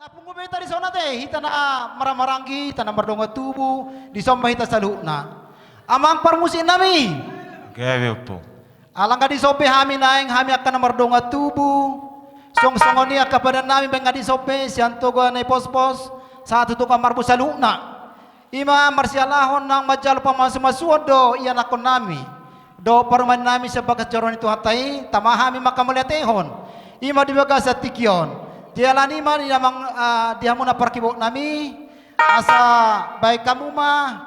Apung beta di sana teh hita na maramaranggi tanah merdonga tubuh di somba hita salukna. Amang permusin nami. Gawe po. Alang di sope hami naeng hami akan merdonga tubuh. Song-songonia kepada nami benga di sope sianto gua ne pos-pos satu tukang marbu salukna. Ima marsialahon nang majal pamasumasuodo iyan akon nami. Do paruman nami sebagai coron itu hatai tamahami maka melihatehon. Ima dibaga sa tikyon. Dialani ma di namang diamuna parkibok nami asa baik kamu mah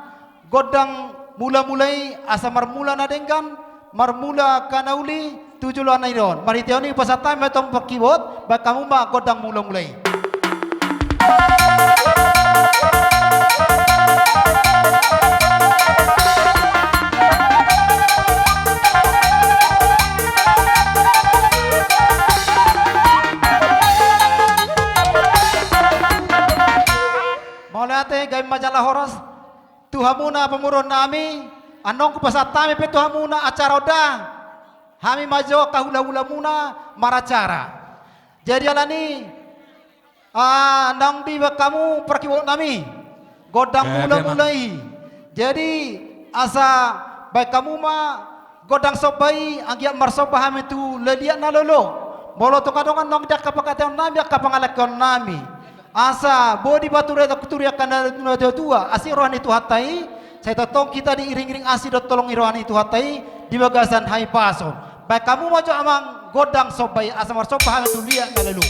godang mula-mulai asa marmula na denggan marmula kanauli tujuh luan iron maritioni pasata metong parkibot baik kamu mah godang mula-mulai. Ate gay majalah horas tuhamuna pemurun nami anong kupasatami pe tuhamuna acara oda hami majo kahula-hula muna maracara jadi alani nang di kamu perkiwok nami godang mula-mulai jadi asa baik kamu mah godang sobai anggiak marsoba hami tu leliak na lolo bolo tu kadongan nong dak kapakateon nami kapangalakon nami asa bodi batu reta kuturia kana tua asih rohani itu hatai saya totong kita diiring-iring asih dot tolong rohani itu hatai di bagasan hai pason baik kamu maju amang godang sobai asa mar soba hal dulia lalu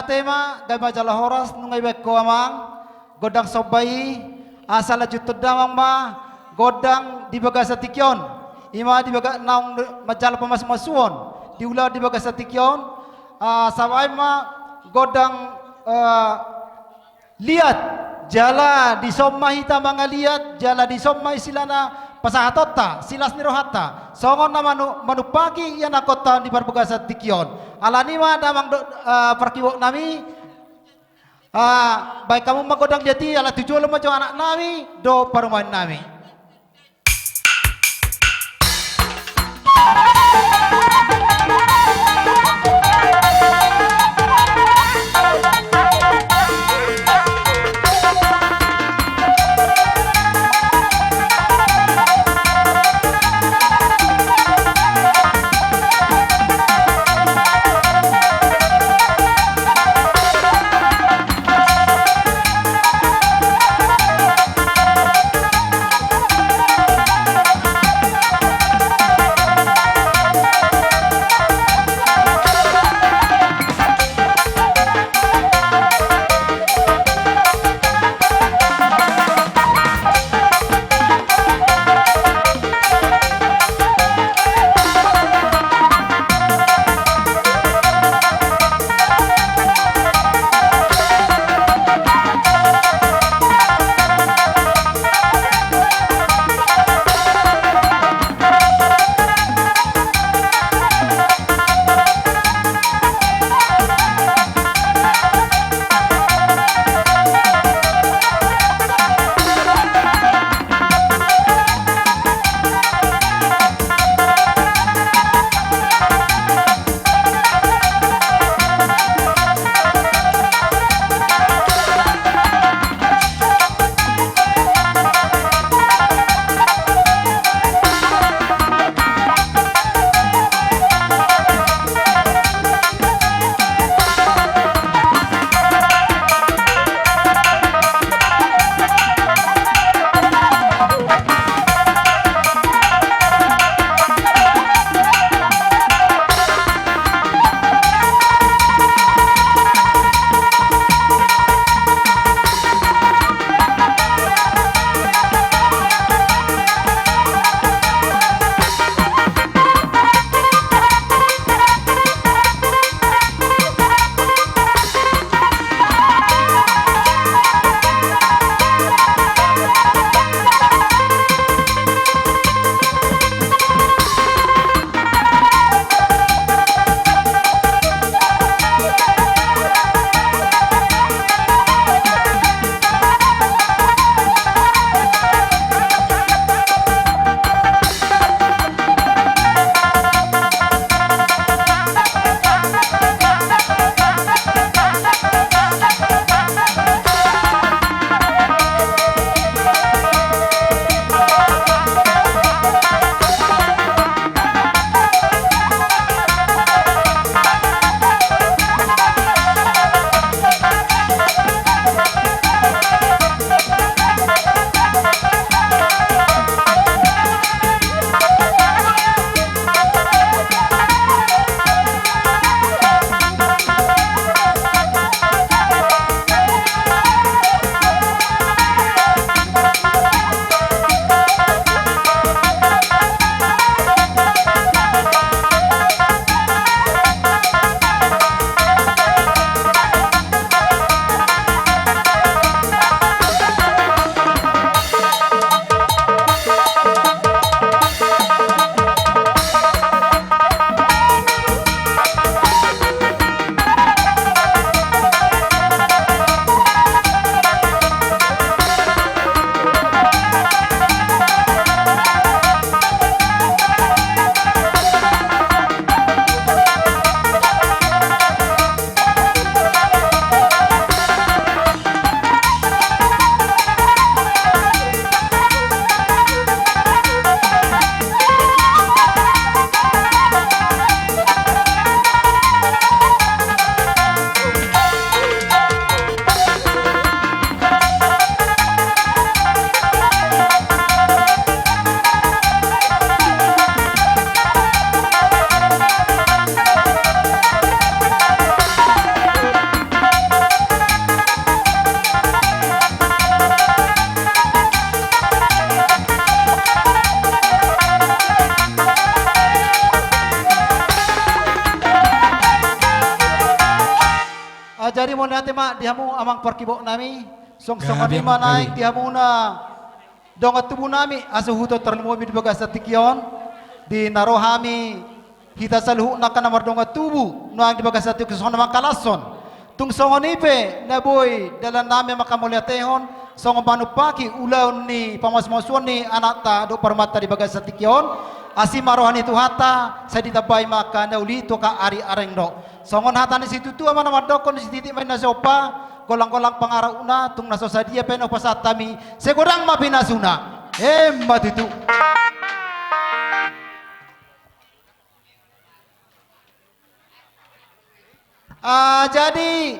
tema gay majalah horas nungay beko amang godang sobai asal jutud damang ma godang di baga satikyon ima di baga naung majalah pamas-masuon diulah di baga satikyon sawai ma godang liat jala di somma hita mga liat jala di somma silana pasahatota silas ni rohata songon na manupagi yan akota di barbaga satikyon alanima damang perkiwok nami baik kamu magodang jati ala tujuan macam anak nami do paruman nami lihat ma dihamu amang perkibok nami song ni naik dihamu na dongat tubuh nami asuhuto termobi di bagas tikion di narohami hita saluhu naka namar dongat tubuh noang di bagas tikion song namang kalason tung songonipe na boy dalam nami makamuliatehon song manupaki ulaw ni pamasmasuan ni anak ta do parmata di bagas tikion asi marohani tu hata saya ditabay maka nauli to ka ari areng do songon hata ni situ tu mana madokon si titik main nasopa golang-golang pangarauna tung naso sadia peno pasatami segorang mapinasuna hebat itu jadi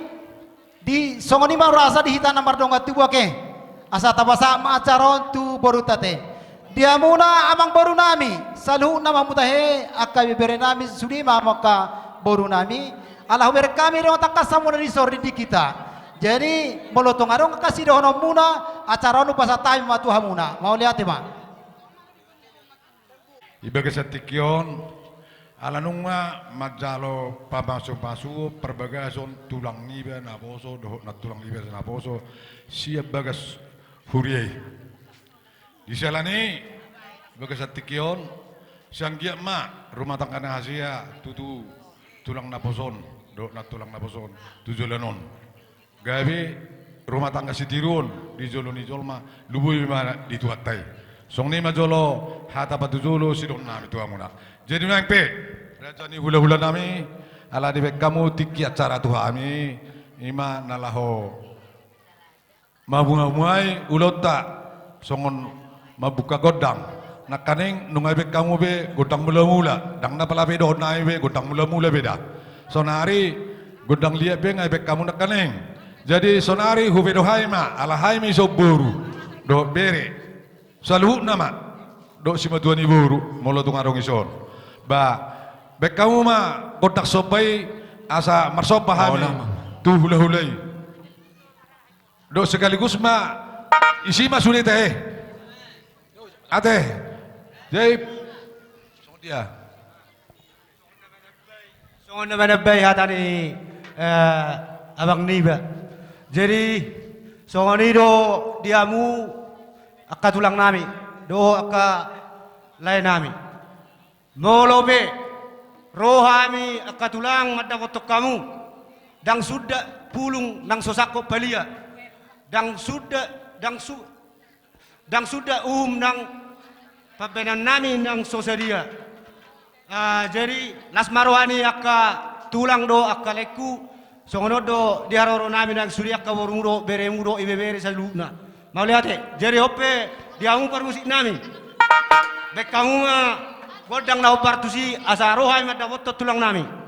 di songoni mah rasa di hitan nomor dongga tu ke asa tabasa ma acaron tu baru tate dia muna amang baru nami salu nama mutahe akabi bere nami sudi maka baru nami Allah ber kami dong tak kasamu dari sore di kita jadi molotong arong kasih dohono muna acara nu pasatay matu hamuna mau lihat ma ibaga sa tikyon alanunga majalo pabaso-baso perbagason tulang niba na boso doh na tulang niba na boso siap bagas huriye di salani bagas sa tikyon siyang giya ma rumah tangga na hasia tutu tulang na boson doh na tulang na boson tujulanon gabi rumah tangga si tirun di jolo ni jolma lubuy ma di tuatay song ni majolo hata patujolo sidon nami tu amuna jadi nang pe raja ni hula-hula nami ala di kamu tiki acara tu kami ima nalaho mabunga-bungai ulota songon mabuka godang nakaning nungai be kamu be godang mula-mula dang na pala be do nai be godang mula-mula beda sonari godang liat be ngai be kamu nakaning jadi sonari hubedo haima ala haimi so buru do bere salu nama do sima tuani buru molo tung arong ison ba bek kamu ma kotak sopai asa marsopa hami tu hula-hulai do sekaligus ma isi ma sulit ate jadi dia songon naman nabay hatani abang niba jadi songonido diamu akka tulang nami do akka lain nami molobe rohami akka tulang madakotok kamu dang sudah pulung nang sosako balia dang sudah nang pabenan nami nang sosadia jadi lasmarohani akka tulang do akka leku songono do diharoro nami nang surya ka borumuro beremuro ibebere saluna mau lihat jadi ope diamu permusik nami bekamu godang na opartusi asa rohai madda wotto tulang nami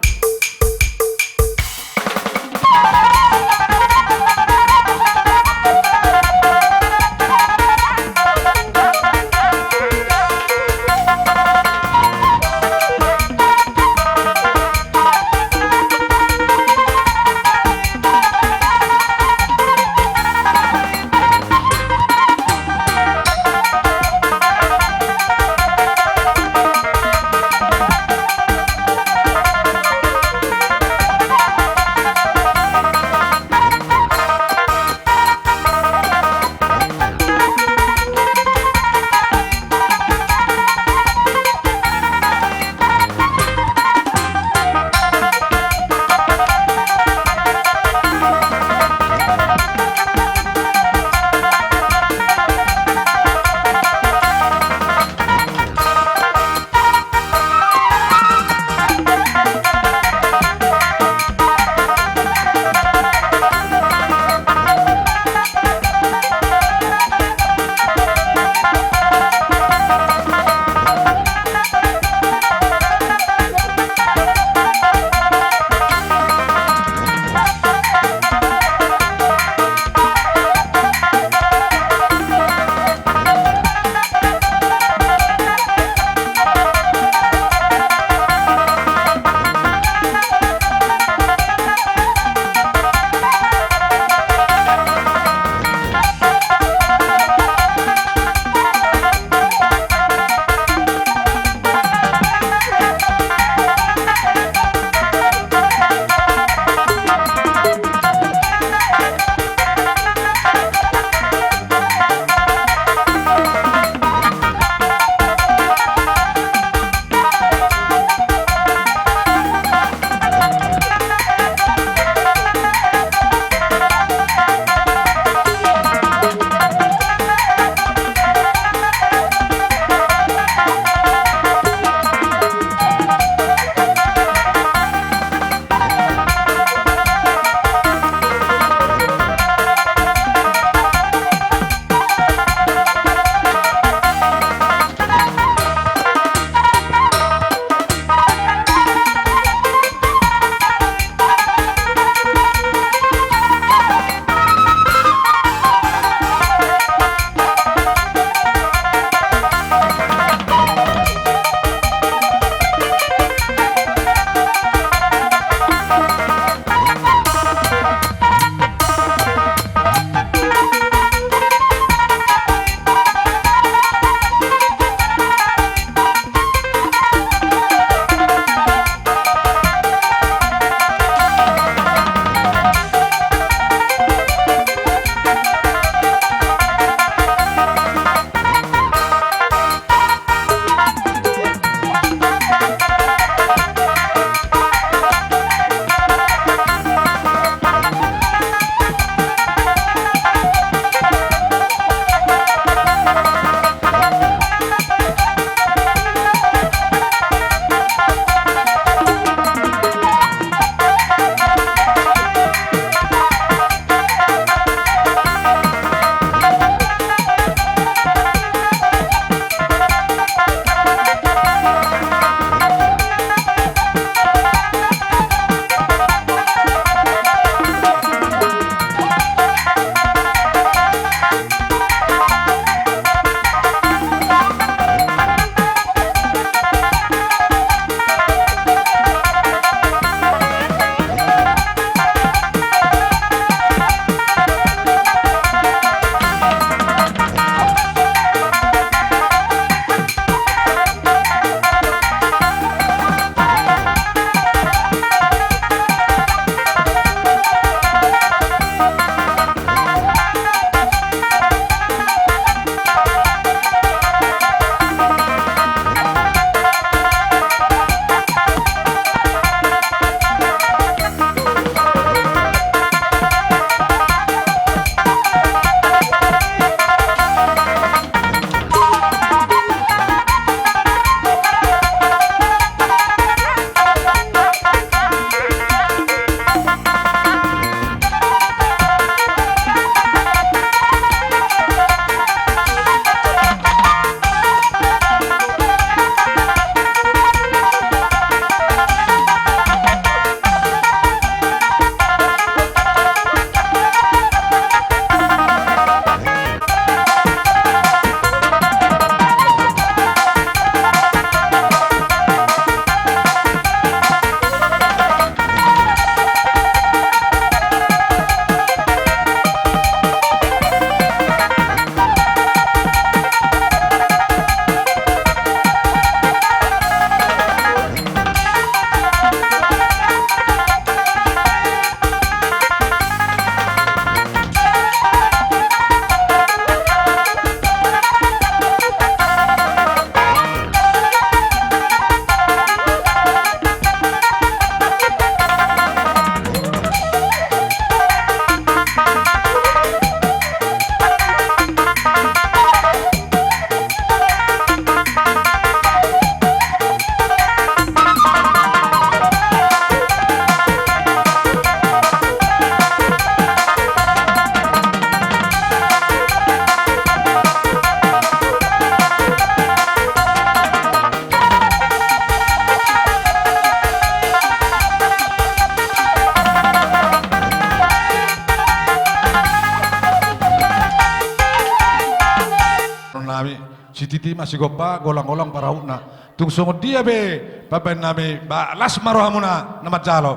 si titi masih gopa golang-golang para hukna tung songo dia be papen nami ba las marohamuna nama jalo.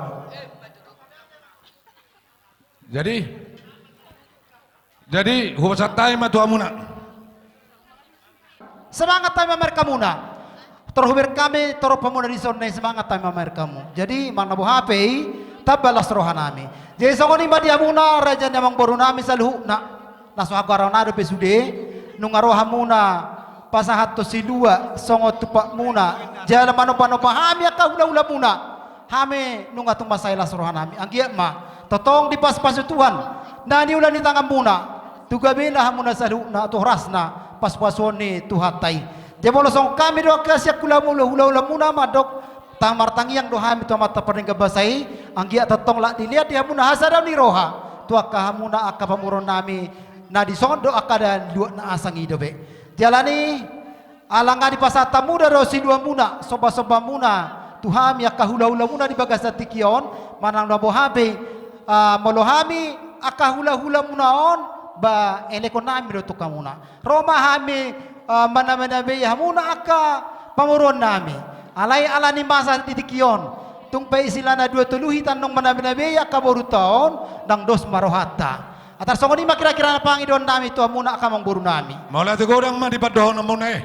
Jadi hubasatai ma tuamuna. Semangat tayo mereka muna. Terhubir kami toro pemuna di zona semangat tayo mereka mu. Jadi mana bu HP tabalas rohanami. Jadi songoni ma dia muna raja namang boru nami saluhna. Naso agaranado pesude nungaroha muna pasahat to silua songo tupak muna. Jala mano pahami akahula-hula muna. Hame nungatung masailas rohanami. Anggiat ma totong di pas-pas Tuhan. Nani ulan di tangan muna. Tugabila hamuna saluhna atau rasna pas-pasone tuhatai. Jebolo song kami doa kasih kula hula muna madok tamar tangiang doa mi to mata perneng basai anggia totong la dilihat dia muna hasada ni roha tua kahamuna aka pamuron nami na di sondo aka dan dua na asangi dobe jalani alanga di pasata muda rosi dua muna soba muna tuhami aka hula muna di bagas tikion manang do bohabe molohami aka hula muna on ba elekonami do tukamuna roma hami mana be hamuna aka pamuron nami alai alani masa titikion tung pe isilana dua tuluhi tanong mana be aka boru taon dang dos marohata atar songoni kira-kira pangidon nami tu hamuna aka mangboru nami Maula tu godang ma di padohon munai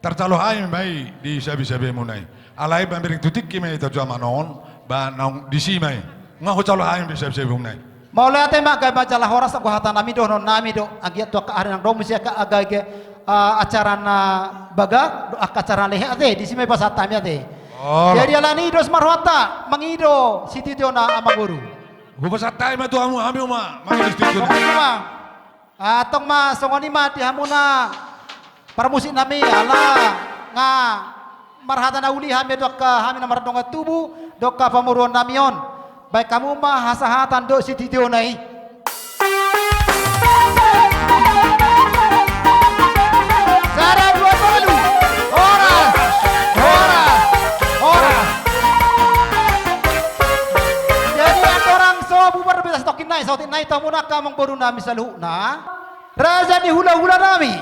tercalo hai mai di sabi-sabi munai alai pambiring tutik kime itu jama non ba naung disi mai ngaho calo hai di sabi-sabi munai maula te mak ga majalah horas aku hata nami do agiat tu aka arenang dong misi aka agage acara na baga acara lehe ate di sini pas hatam ya te. Oh. Jadi alani dos marwata mangido siti na amang guru. Hubasatai ma tuamu hami uma mangi studio. Atong ma songoni ma di hamuna para musik nami ala nga marhata na uli hami doka hami na maradonga tubu doka pamuruan namion. Baik kamu ma hasahatan do siti nai. Sautin nai tamuna kamang boru nami saluhna raja di hula-hula nami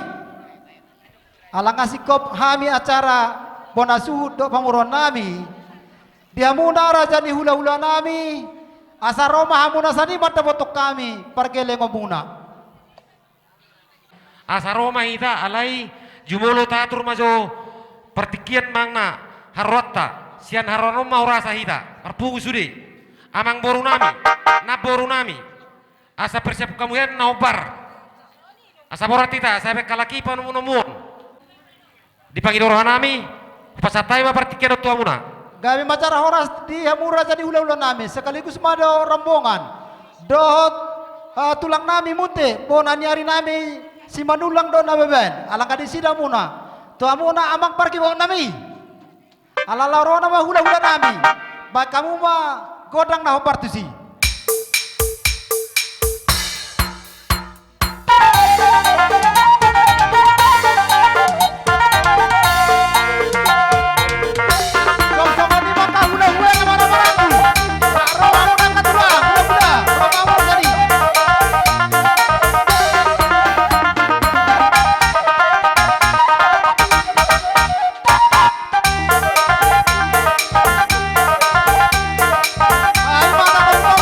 alang asikop hami acara bonasuh do pamuron nami diamuna raja di hula-hula nami asaroma hamuna sani mata botok kami pergele ngomuna asaroma ita alai jumolo tatur majo pertikian mangna harrotta sian haroroma urasa hita perpugu sude amang boru nami na boru nami asa persiap kamu ya naubar asa boratita sampai kalaki panumun dipanggil orang nami pasatai ma pertikian tua muna gawe macara horas di hamura jadi hula-hula nami sekaligus mado rombongan dohot tulang nami munte bonani hari nami si manulang do nabeben alangka di sida muna tua muna amang parki bawa nami alala rona ma hula-hula nami ba kamu ma godang na hobar tusi Ayo mata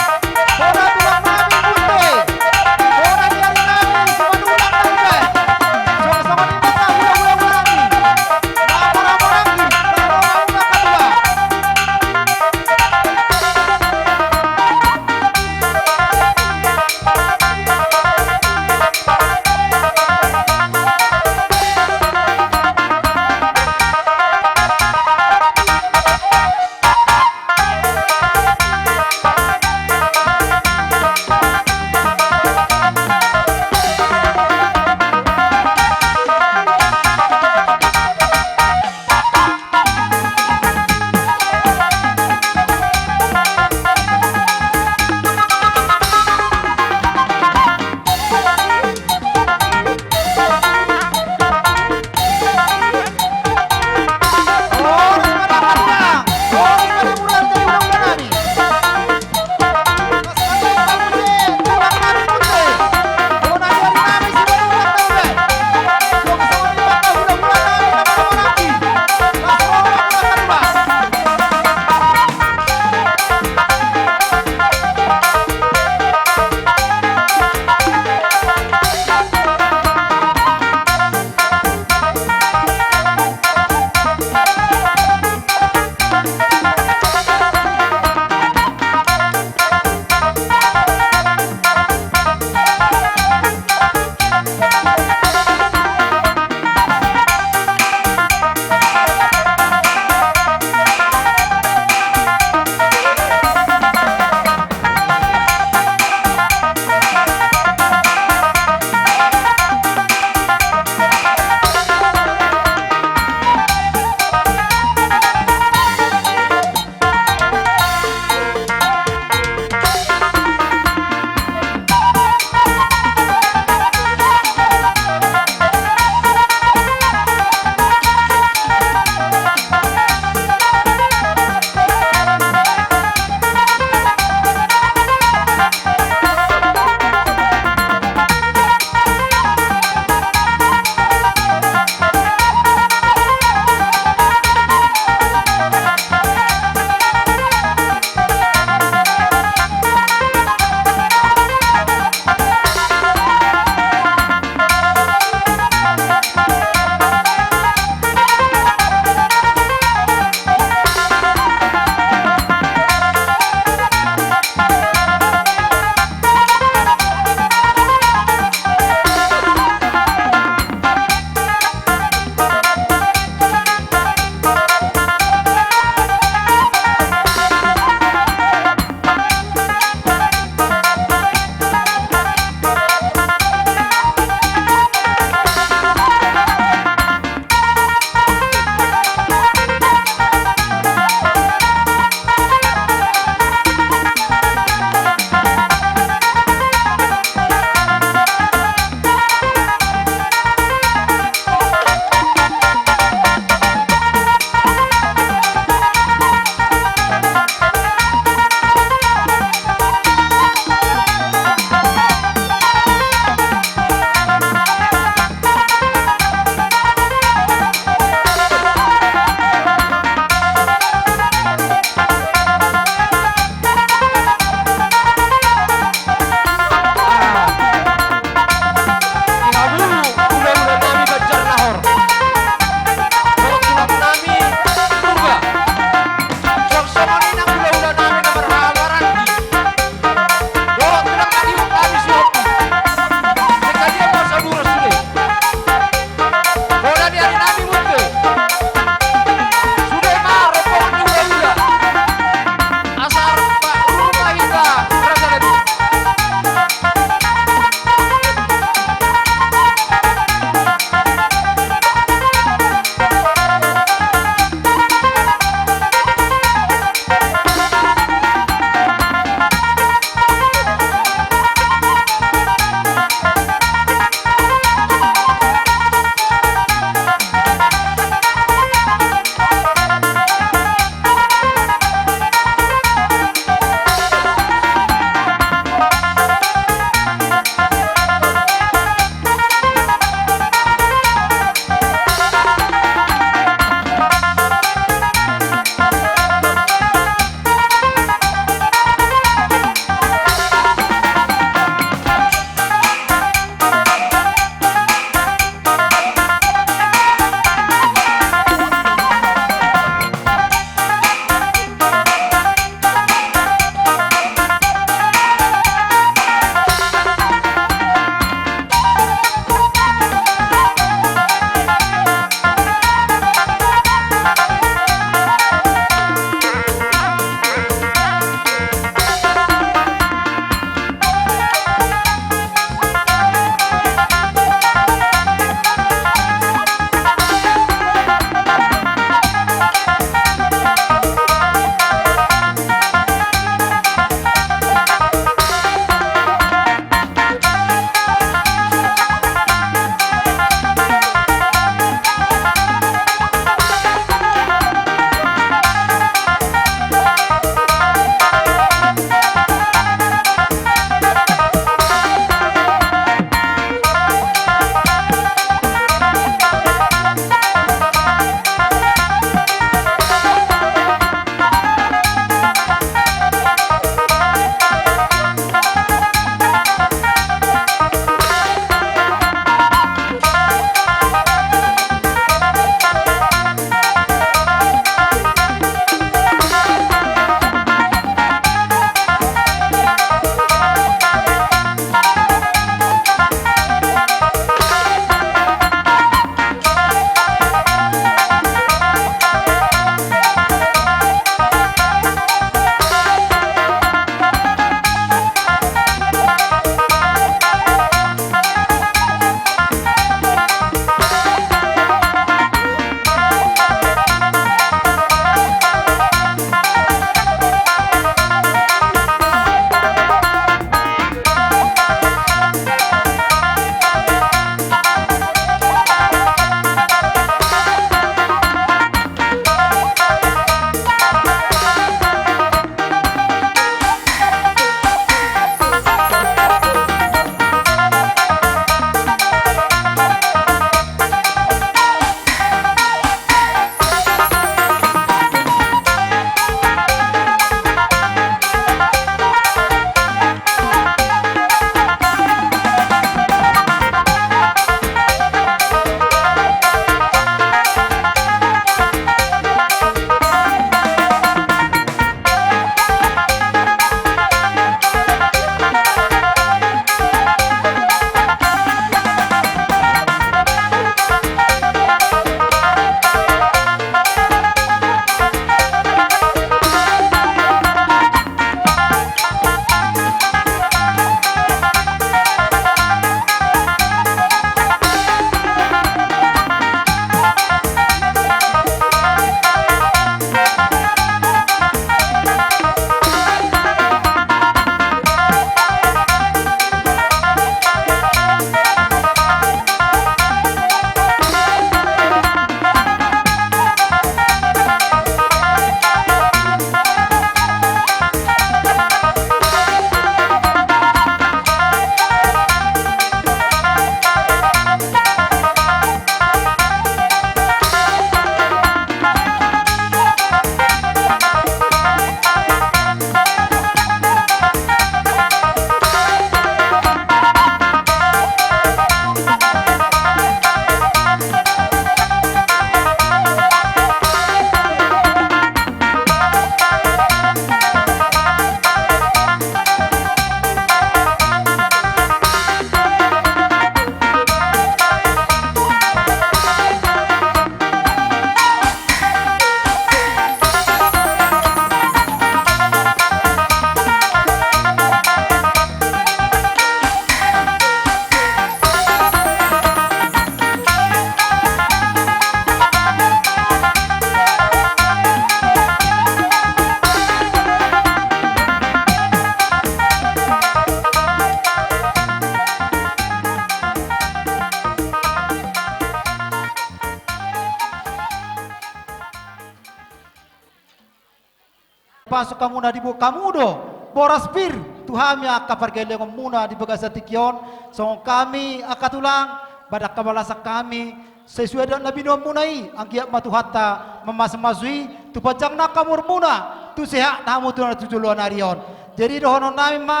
pasok kamu na dibu kamu do boras pir Tuhan ya kapargele muna di bagasa tikyon so kami akatulang badak kabalasa kami sesuai dengan Nabi Nuh munai anggiak matuhatta memas-masui tu pajang na kamur muna tu sehat namu tu na tujuluan arion jadi dohono nami ma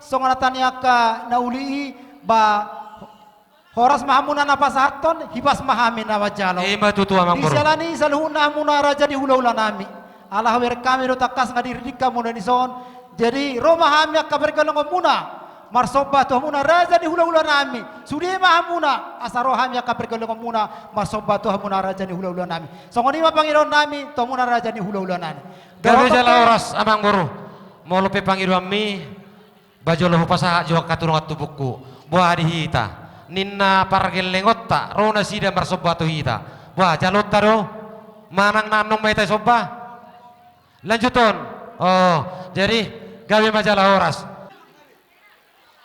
songanatanya ka nauli ba horas mahamuna na pasarton hibas mahamin na wajalo Matutu amang boro. disalani saluhuna muna raja di hula-hula nami Allah wer kami do takas ngadirika muna ni son jadi Roma hamya kabergalong muna marsoba to muna raja di hula-hula nami sudi mahamuna asaro hamya kabergalong muna marsoba to muna raja di hula-hula nami songoni ma pangiron nami to muna raja di hula-hula nami Gawe jala oras amang boro. Mau lope pangiru ami bajolo pasaha jo katurung atubukku. Buah dihita. Ninna pargelengotta rona sida marsoba to hita. Buah jalotta do. Manang nanong mai tay soba. Lanjuton. Oh, jadi gawe majalah oras.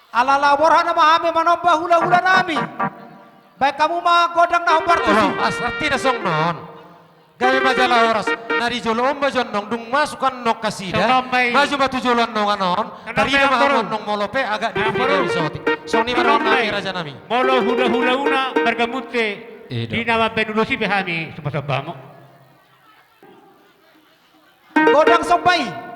ala labor hana mahame manomba hula-hula nami baik kamu mah godang na partusi Asarti na song non. Gawe majalah oras. Nari jolo omba jonnong dung masukan nok kasida. Sangambay. Maju batu jolon nong anon. Tari na mahamon nong molope agak di video isoti. Song ni maron nami raja nami. Molo hula-hula una bergamute Ida. di nama penudusi behami sebab-sebamo. godang sopai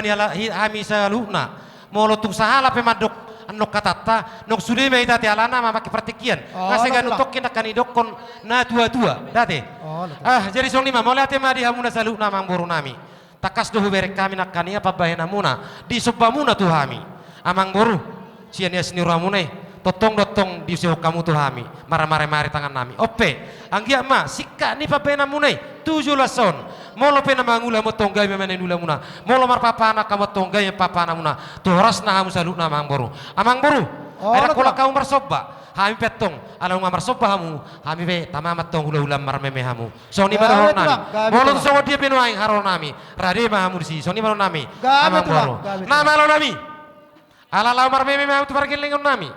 ni hami saluna molo tung sahala pemadok anok katata nok sude me ita alana mamaki pertikian ngase ganu tokin akan idokon na tua date jadi song lima mole ate madi hamuna saluna mang boru nami takas dohu berek kami nakania pabahena muna di sobamuna tu hami amang boru sian ya seni ramune totong dotong di seho kamu tu hami mari tangan nami ope anggia ma sikka ni pabahena mune 7 lason molo pena mangula mo tonggai memene nula muna molo mar papana kamu tonggai papana muna tu horas na hamu saluna amang boru ada kola kamu marsoba hami petong ala ngamar soba hamu hami be tamamat tong hula marmeme hamu soni maro nami molo tu songo dia benuai haro nami rade ma hamu si soni maro nami amang boru na malo nami ala lau marmeme hamu tu pargel lengon nami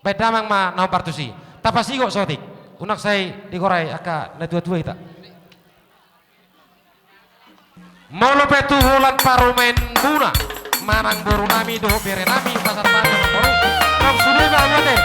bedamang ma nau partusi tapasi kok sotik unak saya dikorai aka na tua ita molo petu hulan parumen buna manang boru nami doh bere nami pasar pasar boru kau sudah nggak deh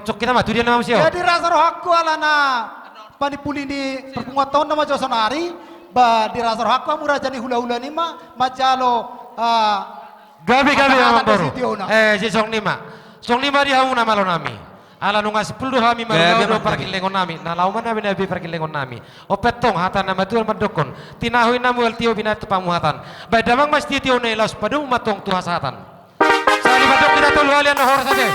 cocok kita mah tu dia nama sio. Jadi rasa roh aku alana panipuli di perpunguatan nama Josonari, ba di rasa roh aku amura jani hula-hula ni majalo Gabi Mata-mata amang boru. di situ, Si song lima. Song lima dia hamu nama lo nami. Ala nunga 10 hami maru do parkil lengon nami. Na lauman nabi nabi parkil lengon nami. O petong hatan nama tual madokon. Tinahui namu el tio binat pamuhatan. Ba damang mas tio ne los padung matong tuhasatan. Sa libadok kita tulu alian hor saja.